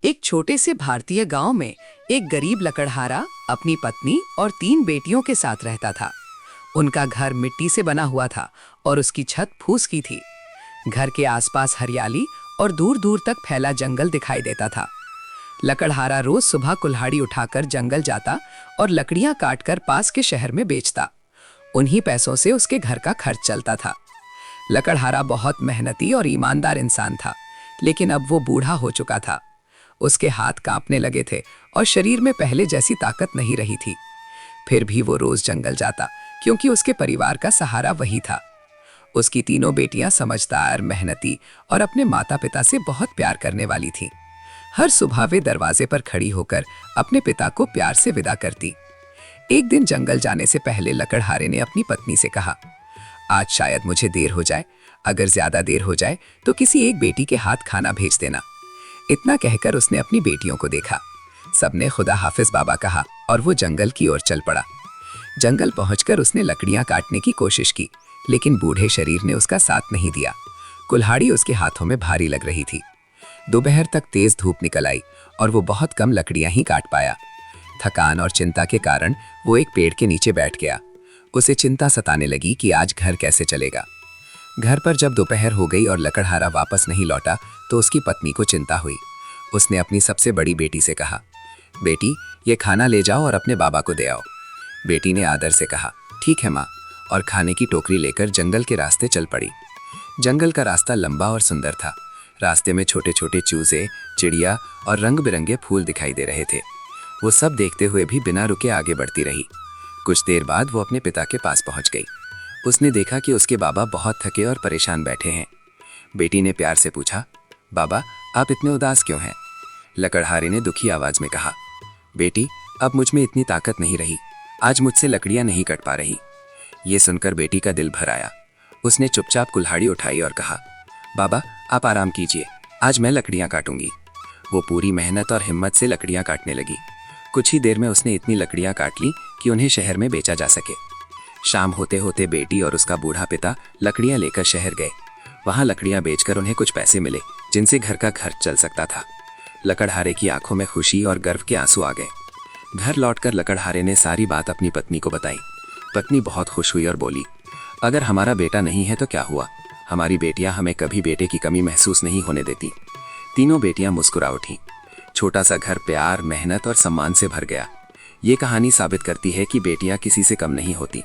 एक छोटे से भारतीय गांव में एक गरीब लकड़हारा अपनी पत्नी और 3 बेटियों के साथ रहता था। उनका घर मिट्टी से बना हुआ था और उसकी छत फूस की थी। घर के आसपास हरियाली और दूर दूर तक फैला जंगल दिखाई देता था। लकड़हारा रोज सुबह कुल्हाड़ी उठाकर जंगल जाता और लकड़ियां काटकर पास के शहर में बेचता। उन्हीं पैसों से उसके घर का खर्च चलता था। लकड़हारा बहुत मेहनती और ईमानदार इंसान था, लेकिन अब वो बूढ़ा हो चुका था। उसके हाथ कांपने लगे थे और शरीर में पहले जैसी ताकत नहीं रही थी। फिर भी वो रोज जंगल जाता, क्योंकि उसके परिवार का सहारा वही था। उसकी 3 बेटियां समझदार, मेहनती और अपने माता पिता से बहुत प्यार करने वाली थीं। हर सुबह वे दरवाजे पर खड़ी होकर अपने पिता को प्यार से विदा करती। एक दिन जंगल जाने से पहले लकड़हारे ने अपनी पत्नी से कहा, आज शायद मुझे देर हो जाए। अगर ज्यादा देर हो जाए तो किसी एक बेटी के हाथ खाना भेज देना। इतना कहकर उसने अपनी बेटियों को देखा। सबने खुदा हाफिज बाबा कहा और वो जंगल की ओर चल पड़ा। जंगल पहुंचकर उसने लकड़ियां काटने की कोशिश की, लेकिन बूढ़े शरीर ने उसका साथ नहीं दिया। कुल्हाड़ी उसके हाथों में भारी लग रही थी। दोपहर तक तेज धूप निकल आई और वो बहुत कम लकड़ियां ही काट पाया। थकान और चिंता के कारण वो एक पेड़ के नीचे बैठ गया। उसे चिंता सताने लगी कि आज घर कैसे चलेगा। घर पर जब दोपहर हो गई और लकड़हारा वापस नहीं लौटा तो उसकी पत्नी को चिंता हुई। उसने अपनी सबसे बड़ी बेटी से कहा, बेटी, ये खाना ले जाओ और अपने बाबा को दे आओ। बेटी ने आदर से कहा, ठीक है माँ, और खाने की टोकरी लेकर जंगल के रास्ते चल पड़ी। जंगल का रास्ता लंबा और सुंदर था। रास्ते में छोटे छोटे चूजे, चिड़िया और रंग बिरंगे फूल दिखाई दे रहे थे। वो सब देखते हुए भी बिना रुके आगे बढ़ती रही। कुछ देर बाद वो अपने पिता के पास पहुंच गई। उसने देखा कि उसके बाबा बहुत थके और परेशान बैठे हैं। बेटी ने प्यार से पूछा, बाबा, आप इतने उदास क्यों हैं? लकड़हारे ने दुखी आवाज में कहा, बेटी, अब मुझ में इतनी ताकत नहीं रही। आज मुझसे लकड़ियां नहीं कट पा रही। ये सुनकर बेटी का दिल भर आया। उसने चुपचाप कुल्हाड़ी उठाई और कहा, बाबा, आप आराम कीजिए, आज मैं लकड़ियां काटूंगी। वो पूरी मेहनत और हिम्मत से लकड़ियां काटने लगी। कुछ ही देर में उसने इतनी लकड़ियां काट ली कि उन्हें शहर में बेचा जा सके। शाम होते होते बेटी और उसका बूढ़ा पिता लकड़ियां लेकर शहर गए। वहां लकड़ियां बेचकर उन्हें कुछ पैसे मिले, जिनसे घर का खर्च चल सकता था। लकड़हारे की आंखों में खुशी और गर्व के आंसू आ गए। घर लौटकर लकड़हारे ने सारी बात अपनी पत्नी को बताई। पत्नी बहुत खुश हुई और बोली, अगर हमारा बेटा नहीं है तो क्या हुआ? हमारी बेटियां हमें कभी बेटे की कमी महसूस नहीं होने देती। 3 बेटियां मुस्कुरा उठी। छोटा सा घर प्यार, मेहनत और सम्मान से भर गया। ये कहानी साबित करती है कि बेटियां किसी से कम नहीं होती।